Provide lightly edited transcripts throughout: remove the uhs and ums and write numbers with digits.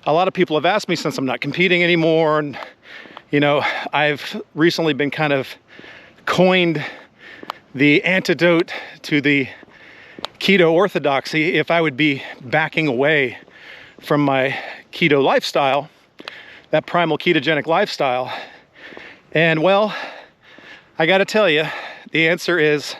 a lot of people have asked me, since I'm not competing anymore, and you know, I've recently been kind of coined the antidote to the keto orthodoxy, if I would be backing away from my keto lifestyle, that primal ketogenic lifestyle. And well, I gotta tell you, the answer is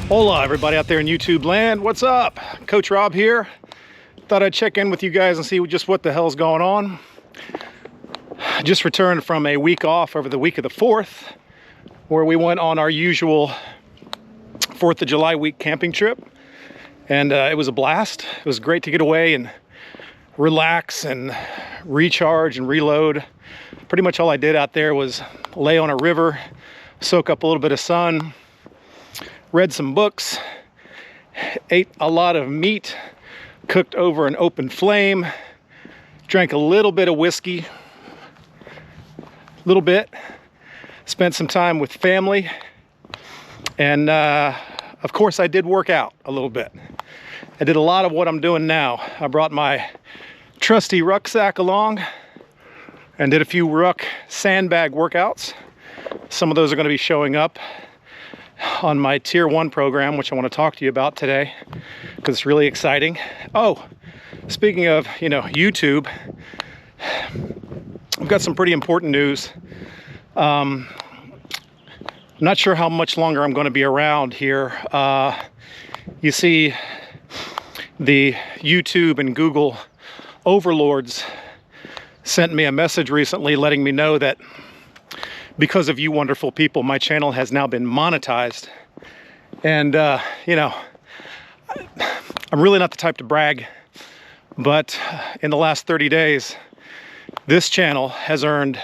hola, everybody out there in YouTube land. What's up? Coach Rob here. Thought I'd check in with you guys and see just what the hell's going on. Just returned from a week off over the week of the 4th, where we went on our usual 4th of July week camping trip. And it was a blast. It was great to get away and relax and recharge and reload. Pretty much all I did out there was lay on a river, soak up a little bit of sun, read some books, ate a lot of meat cooked over an open flame, drank a little bit of whiskey, spent some time with family, and of course I did work out a little bit. I did a lot of what I'm doing now. I brought my trusty rucksack along and did a few RUCK sandbag workouts. Some of those are going to be showing up on my tier 1 program, which I want to talk to you about today because it's really exciting. Oh, speaking of, you know, YouTube, I've got some pretty important news. I'm not sure how much longer I'm going to be around here. You see, the YouTube and Google overlords sent me a message recently letting me know that because of you wonderful people, my channel has now been monetized. And, you know, I'm really not the type to brag, but in the last 30 days, this channel has earned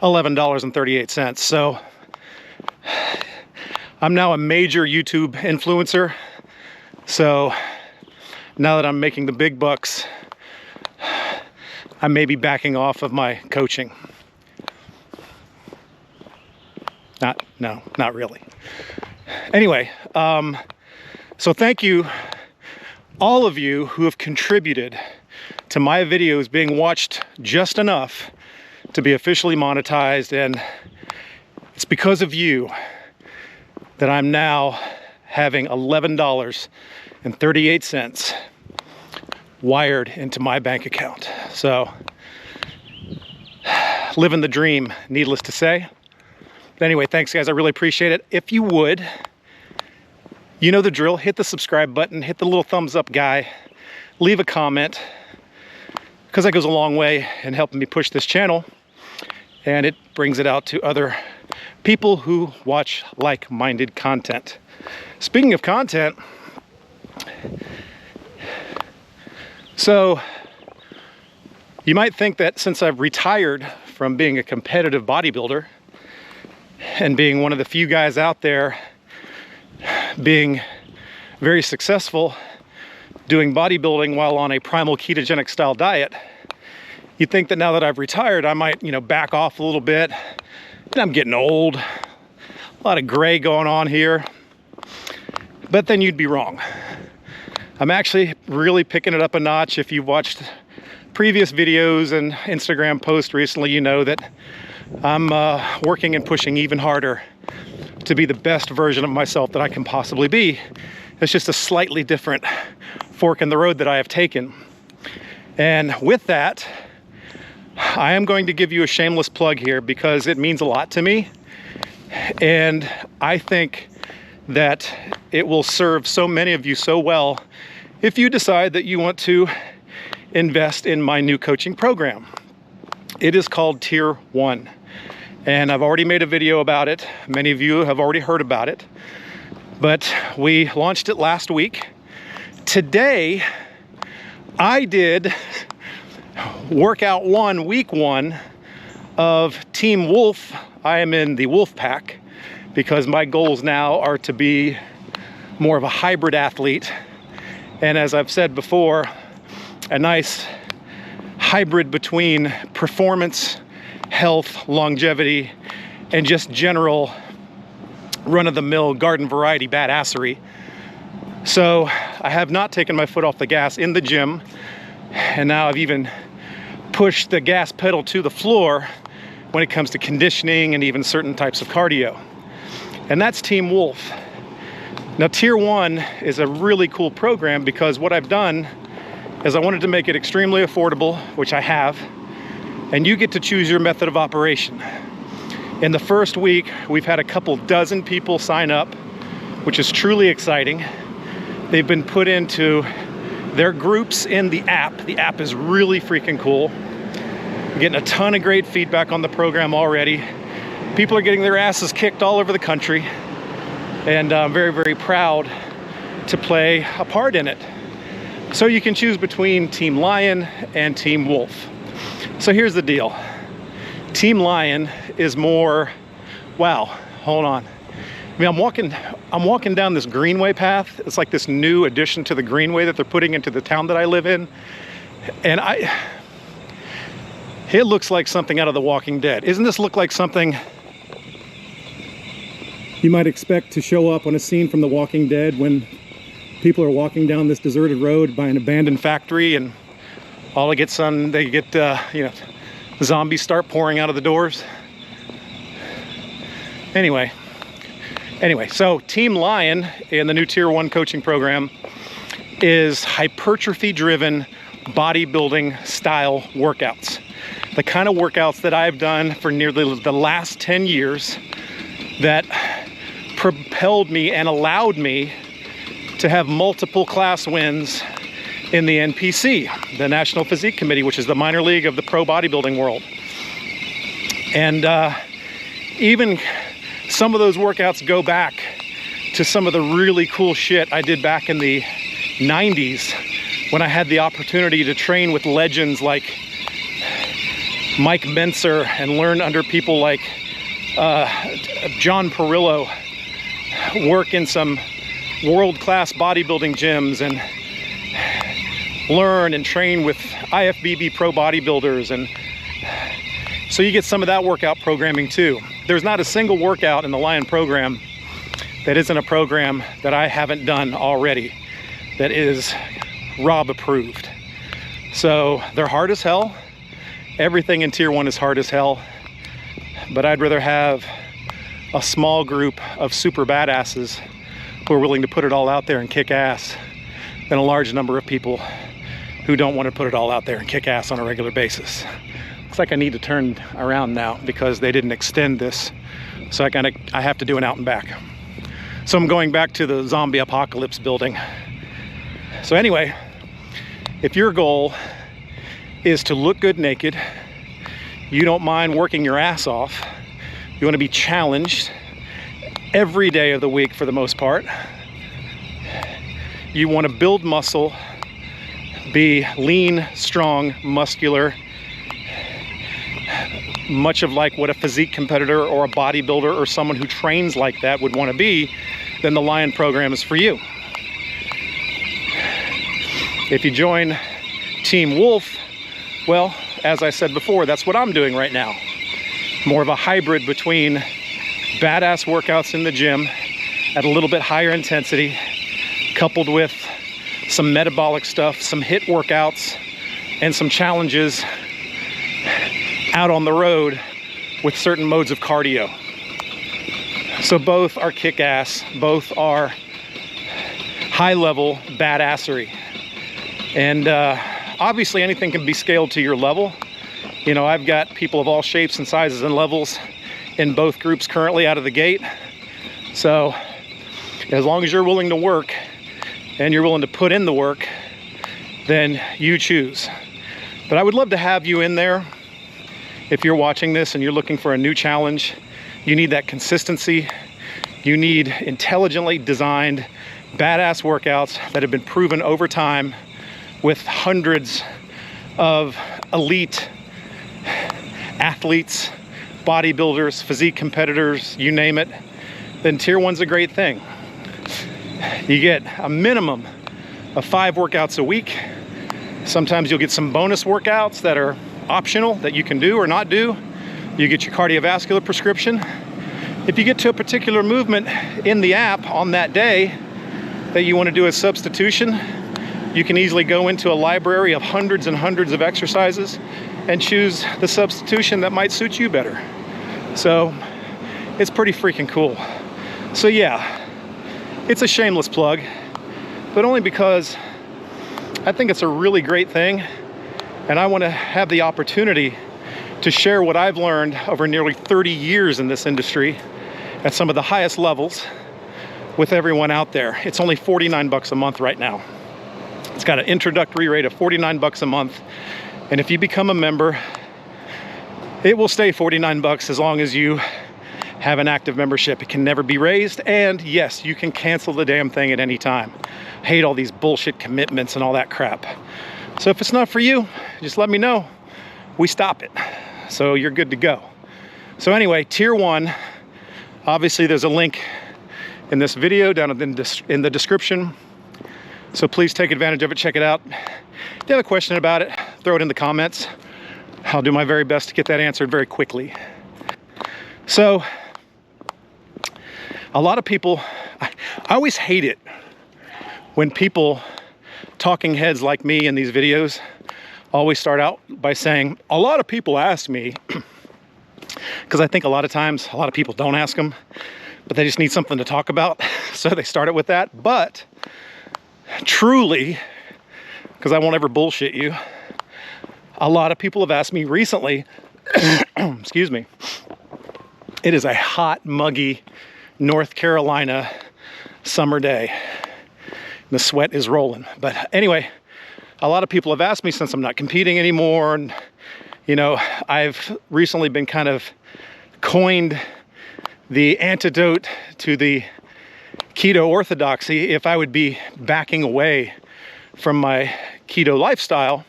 $11.38. So I'm now a major YouTube influencer. So now that I'm making the big bucks, I may be backing off of my coaching. Not really. Anyway, so thank you, all of you who have contributed to my videos being watched just enough to be officially monetized, and it's because of you that I'm now having $11.38 wired into my bank account. So, living the dream, needless to say. But anyway, thanks guys, I really appreciate it. If you would, you know the drill, hit the subscribe button, hit the little thumbs up guy, leave a comment, because that goes a long way in helping me push this channel, and it brings it out to other people who watch like-minded content. Speaking of content, so you might think that since I've retired from being a competitive bodybuilder and being one of the few guys out there being very successful doing bodybuilding while on a primal ketogenic style diet, you'd think that now that I've retired, I might, you know, back off a little bit. And I'm getting old, a lot of gray going on here. But then you'd be wrong. I'm actually really picking it up a notch. If you've watched previous videos and Instagram posts recently, you know that I'm working and pushing even harder to be the best version of myself that I can possibly be. It's just a slightly different fork in the road that I have taken. And with that, I am going to give you a shameless plug here because it means a lot to me. And I think that it will serve so many of you so well if you decide that you want to invest in my new coaching program. It is called Tier 1. And I've already made a video about it. Many of you have already heard about it. But we launched it last week. Today, I did workout one, week one of Team Wolf. I am in the Wolf Pack because my goals now are to be more of a hybrid athlete. And as I've said before, a nice hybrid between performance, health, longevity, and just general run-of-the-mill garden variety badassery. So I have not taken my foot off the gas in the gym, and now I've even pushed the gas pedal to the floor when it comes to conditioning and even certain types of cardio. And that's Team Wolf. Now, Tier 1 is a really cool program because what I've done is I wanted to make it extremely affordable, which I have, and you get to choose your method of operation. In the first week, we've had a couple dozen people sign up, which is truly exciting. They've been put into their groups in the app. The app is really freaking cool. I'm getting a ton of great feedback on the program already. People are getting their asses kicked all over the country, and I'm very, very proud to play a part in it. So you can choose between Team Lion and Team Wolf. So here's the deal. Team Lion is more, wow, hold on. I mean, I'm walking down this greenway path. It's like this new addition to the greenway that they're putting into the town that I live in. And it looks like something out of The Walking Dead. Isn't this look like something you might expect to show up on a scene from The Walking Dead when people are walking down this deserted road by an abandoned factory, and all of a sudden they get, zombies start pouring out of the doors. Anyway, so Team Lion in the new Tier 1 coaching program is hypertrophy-driven bodybuilding style workouts. The kind of workouts that I've done for nearly the last 10 years that propelled me and allowed me to have multiple class wins in the NPC, the National Physique Committee, which is the minor league of the pro bodybuilding world. And even some of those workouts go back to some of the really cool shit I did back in the 90s when I had the opportunity to train with legends like Mike Menser and learn under people like John Perillo, work in some world-class bodybuilding gyms and learn and train with IFBB pro bodybuilders. And so you get some of that workout programming too. There's not a single workout in the Lion program that isn't a program that I haven't done already that is Rob approved. So they're hard as hell. Everything in Tier 1 is hard as hell, but I'd rather have a small group of super badasses who are willing to put it all out there and kick ass than a large number of people who don't want to put it all out there and kick ass on a regular basis. Looks like I need to turn around now because they didn't extend this, so I have to do an out and back. So I'm going back to the zombie apocalypse building. So anyway, if your goal is to look good naked, you don't mind working your ass off, you want to be challenged every day of the week for the most part, you want to build muscle, be lean, strong, muscular, much of like what a physique competitor or a bodybuilder or someone who trains like that would want to be, then the Lion program is for you. If you join Team Wolf, well, as I said before, that's what I'm doing right now. More of a hybrid between badass workouts in the gym at a little bit higher intensity, coupled with some metabolic stuff, some HIIT workouts, and some challenges out on the road with certain modes of cardio. So both are kick-ass, both are high-level badassery. And obviously anything can be scaled to your level. You know, I've got people of all shapes and sizes and levels in both groups currently out of the gate. So as long as you're willing to work and you're willing to put in the work, then you choose. But I would love to have you in there. If you're watching this and you're looking for a new challenge, you need that consistency. You need intelligently designed, badass workouts that have been proven over time with hundreds of elite athletes, bodybuilders, physique competitors, you name it, then tier 1's a great thing. You get a minimum of 5 workouts a week. Sometimes you'll get some bonus workouts that are optional that you can do or not do. You get your cardiovascular prescription. If you get to a particular movement in the app on that day that you want to do a substitution, you can easily go into a library of hundreds and hundreds of exercises and choose the substitution that might suit you better. So it's pretty freaking cool. So yeah, it's a shameless plug, but only because I think it's a really great thing, and I want to have the opportunity to share what I've learned over nearly 30 years in this industry at some of the highest levels with everyone out there. It's only 49 bucks a month right now. It's got an introductory rate of 49 bucks a month, and if you become a member, it will stay 49 bucks as long as you have an active membership. It can never be raised, and yes, you can cancel the damn thing at any time. I hate all these bullshit commitments and all that crap. So if it's not for you, just let me know. We stop it. So you're good to go. So anyway, tier 1, obviously there's a link in this video down in the description. So please take advantage of it, check it out. If you have a question about it, throw it in the comments. I'll do my very best to get that answered very quickly. So a lot of people, I always hate it when people, talking heads like me in these videos, always start out by saying, a lot of people ask me, because I think a lot of times, a lot of people don't ask them, but they just need something to talk about. So they start it with that. But truly, because I won't ever bullshit you, a lot of people have asked me recently, excuse me, it is a hot, muggy North Carolina summer day. The sweat is rolling. But anyway, a lot of people have asked me, since I'm not competing anymore, and you know, I've recently been kind of coined the antidote to the keto orthodoxy, if I would be backing away from my keto lifestyle,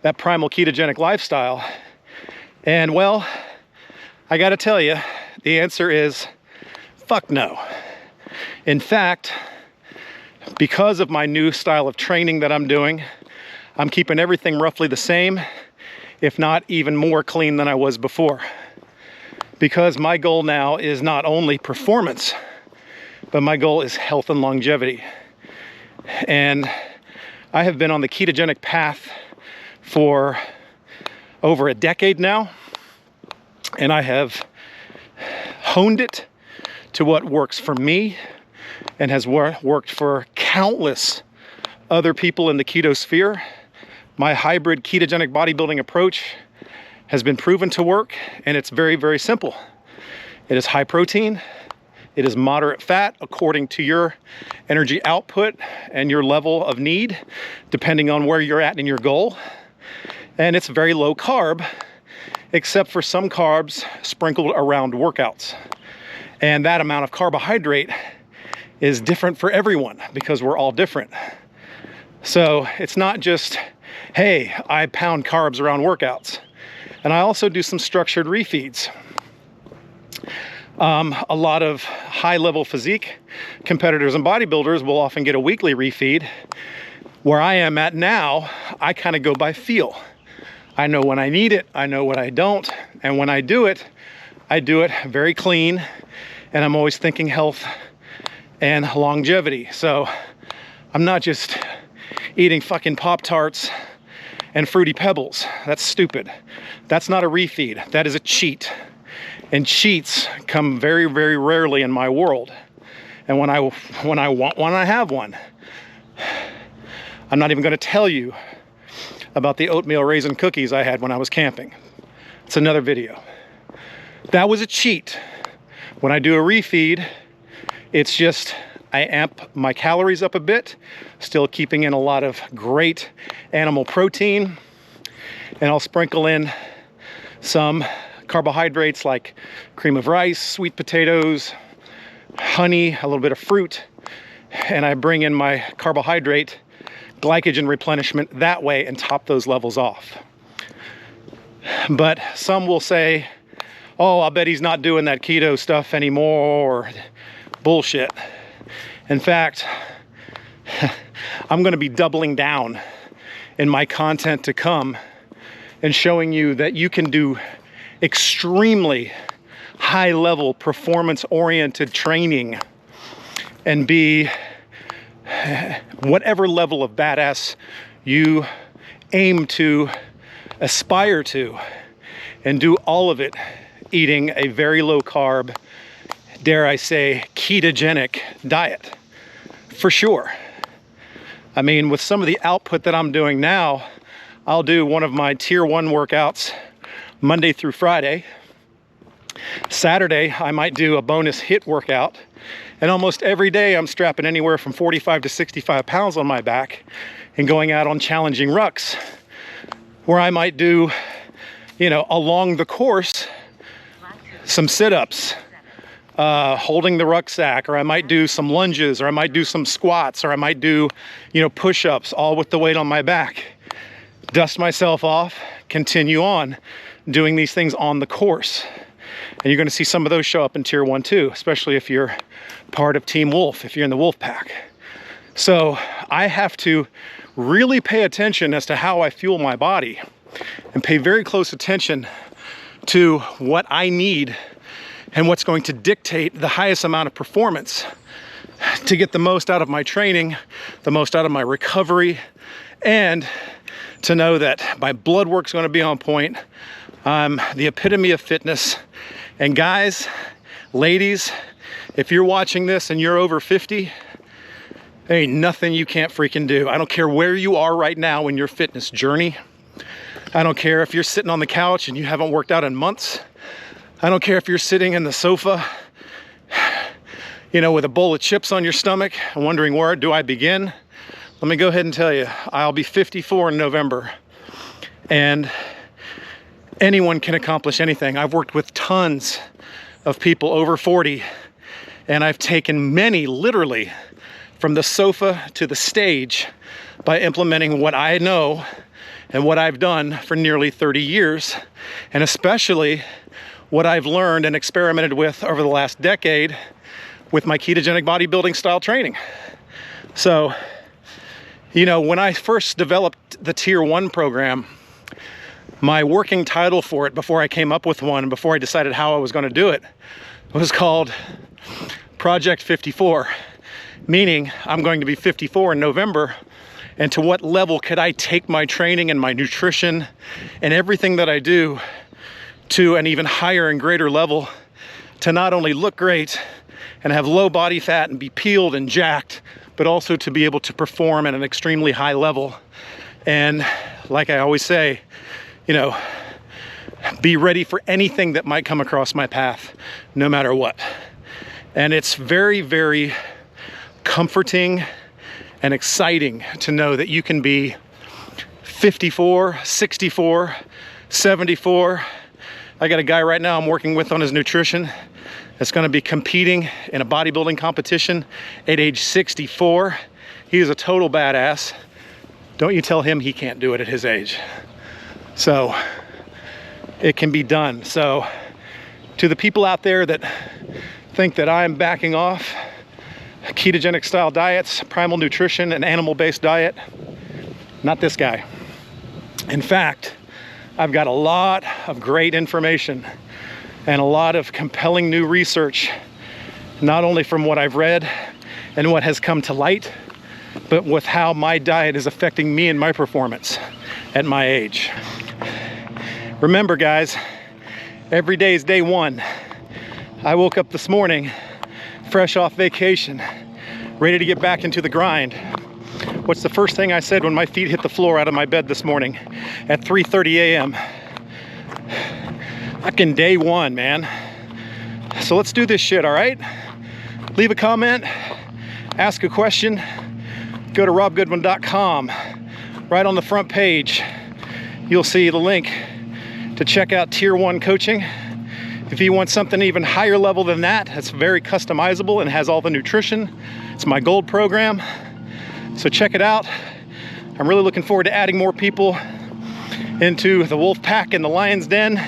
that primal ketogenic lifestyle. And well, I gotta tell you, the answer is fuck no. In fact, because of my new style of training that I'm doing, I'm keeping everything roughly the same, if not even more clean than I was before. Because my goal now is not only performance, but my goal is health and longevity. And I have been on the ketogenic path for over a decade now, and I have honed it to what works for me and has worked for countless other people in the keto sphere. My hybrid ketogenic bodybuilding approach has been proven to work, and it's very, very simple. It is high protein, it is moderate fat according to your energy output and your level of need, depending on where you're at in your goal. And it's very low carb, except for some carbs sprinkled around workouts. And that amount of carbohydrate is different for everyone because we're all different. So it's not just, hey, I pound carbs around workouts. And I also do some structured refeeds. A lot of high-level physique competitors and bodybuilders will often get a weekly refeed. Where I am at now, I kind of go by feel. I know when I need it, I know what I don't, and when I do it very clean, and I'm always thinking health and longevity. So I'm not just eating fucking Pop-Tarts and Fruity Pebbles. That's stupid. That's not a refeed. That is a cheat. And cheats come very, very rarely in my world. And when I want one, I have one. I'm not even going to tell you about the oatmeal raisin cookies I had when I was camping. It's another video. That was a cheat. When I do a refeed, it's just I amp my calories up a bit, still keeping in a lot of great animal protein, and I'll sprinkle in some carbohydrates like cream of rice, sweet potatoes, honey, a little bit of fruit, and I bring in my carbohydrate glycogen replenishment that way and top those levels off. But some will say, oh, I bet he's not doing that keto stuff anymore, or bullshit. In fact, I'm going to be doubling down in my content to come and showing you that you can do extremely high-level, performance-oriented training and be whatever level of badass you aim to aspire to, and do all of it eating a very low-carb, dare I say, ketogenic diet. For sure. I mean, with some of the output that I'm doing now, I'll do one of my tier 1 workouts Monday through Friday. Saturday, I might do a bonus HIIT workout. And almost every day, I'm strapping anywhere from 45 to 65 pounds on my back and going out on challenging rucks, where I might do, you know, along the course, some sit-ups, holding the rucksack, or I might do some lunges, or I might do some squats, or I might do, you know, push-ups, all with the weight on my back. Dust myself off, continue on doing these things on the course. And you're going to see some of those show up in tier 1 too, especially if you're part of Team Wolf, if you're in the Wolf Pack. So I have to really pay attention as to how I fuel my body, and pay very close attention to what I need and what's going to dictate the highest amount of performance to get the most out of my training, the most out of my recovery, and to know that my blood work's going to be on point. I'm the epitome of fitness. And guys, ladies, if you're watching this and you're over 50, there ain't nothing you can't freaking do. I don't care where you are right now in your fitness journey. I don't care if you're sitting on the couch and you haven't worked out in months. I don't care if you're sitting in the sofa, you know, with a bowl of chips on your stomach and wondering, where do I begin? Let me go ahead and tell you, I'll be 54 in November, and anyone can accomplish anything. I've worked with tons of people over 40, and I've taken many literally from the sofa to the stage by implementing what I know and what I've done for nearly 30 years, and especially what I've learned and experimented with over the last decade with my ketogenic bodybuilding style training. So, you know, when I first developed the tier 1 program, my working title for it, before I came up with one, before I decided how I was going to do it, was called Project 54, meaning I'm going to be 54 in November, and to what level could I take my training and my nutrition and everything that I do to an even higher and greater level, to not only look great and have low body fat and be peeled and jacked, but also to be able to perform at an extremely high level. And like I always say, you know, be ready for anything that might come across my path, no matter what. And it's very, very comforting and exciting to know that you can be 54, 64, 74. I got a guy right now I'm working with on his nutrition that's going to be competing in a bodybuilding competition at age 64. He is a total badass. Don't you tell him he can't do it at his age. So it can be done. So to the people out there that think that I'm backing off ketogenic style diets, primal nutrition, and animal-based diet, not this guy. In fact, I've got a lot of great information and a lot of compelling new research, not only from what I've read and what has come to light, but with how my diet is affecting me and my performance at my age. Remember, guys, every day is day one. I woke up this morning, fresh off vacation, ready to get back into the grind. What's the first thing I said when my feet hit the floor out of my bed this morning at 3:30 a.m.? Fucking day one, man. So let's do this shit, all right? Leave a comment, ask a question, go to robgoodwin.com. Right on the front page, you'll see the link to check out Tier 1 coaching. If you want something even higher level than that, it's very customizable and has all the nutrition. It's my gold program. So check it out. I'm really looking forward to adding more people into the wolf pack and the lion's den,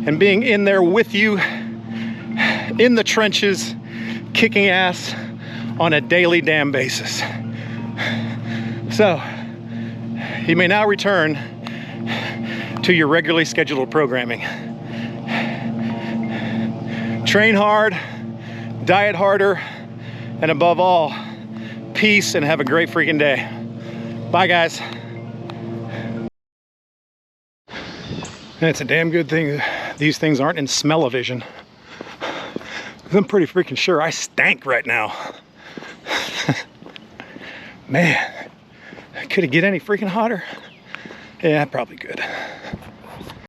and being in there with you in the trenches, kicking ass on a daily damn basis. So you may now return to your regularly scheduled programming. Train hard, diet harder, and above all, peace, and have a great freaking day. Bye, guys. And it's a damn good thing these things aren't in smell-o-vision. I'm pretty freaking sure I stank right now. Man, could it get any freaking hotter? Yeah, probably could.